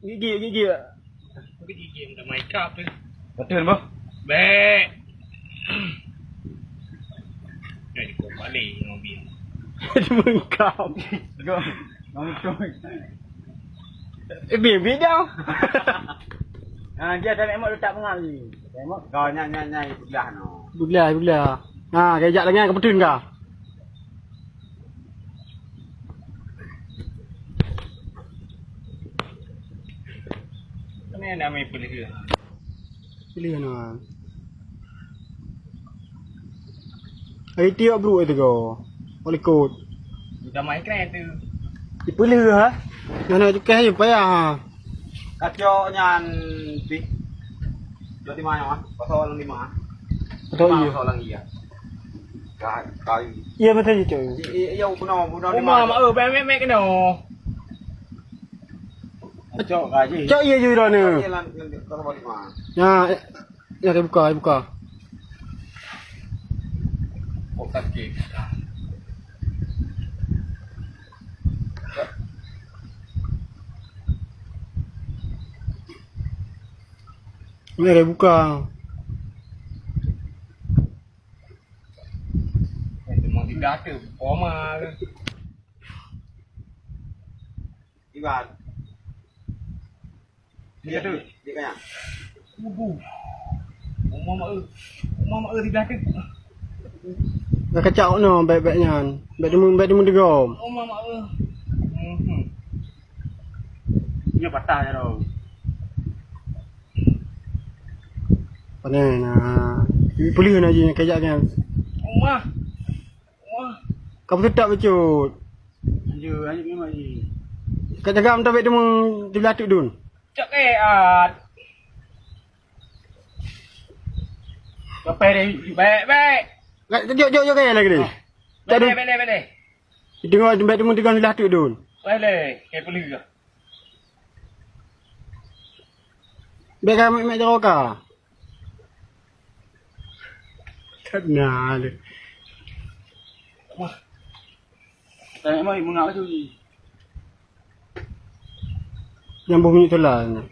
Gigi. Tapi gigi udah make up tu. Betul boh. Baik. Jadi kau balik mobil. Dia mengkau. Go. Kamu coy. Bibi dah. Dia tak mak letak pengal ni. Tengok kau nyai belah no. Bulah. Ha, kejap lagi ke betul kah? Kena nak main pilih ke? Pilih mana? Ai tiap bro itu kau. Boleh kod. Dah main kena tu. Dipilih ha? Mana tu kah payah. Kacau nyan pi. Jadi mana ah? Pasal orang lima. Betul iya. Pasal orang iya. Kai. Iya betul itu. Iya buno Oh lima. mak mek kena. Kacau gaji. Cak iya je dah ni. Iya lan pasal lima. Ya kita buka. Oh kaki. Ni kita buka. Itu mau tidak ke? Koma ke? Iban. Dia tu. Dia kaya. Mama tidak ke? Dah kacau no baik-baiknya. Baik demu degom. Oh mama Dia patah ya ro. Panen nah. Boleh nak je kejap kan. Wah. Kau tetap becut. Anjir memang ni. Kau jaga minta baik demu di belah tu dun. Cak keat. Sampai deh. Baik. Jom kaya lagi ni. Tak ada. Boleh. Tengok baik demu di belah tu dun. Boleh. Kayak boleh ke? Baik kami mak jauh kah? Tak nak. Wah. Tak mai mengapa tu ni. Yang bunyi tu lah. Mama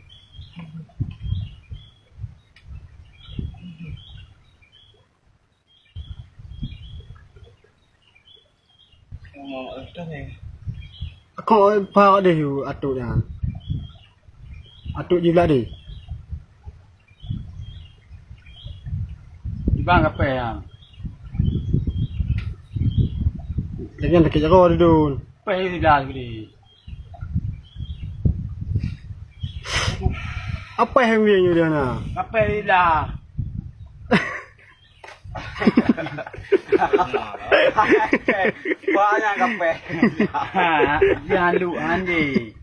dah ni. Kau pak deh atuk dia. Atuk je belah dia. Ibang apa ya? Jangan dekat jaga dia dun. Apa yang dah gini? Apa yang dia nak? Apa yang dah? Banyak kape. Jangan lu andi.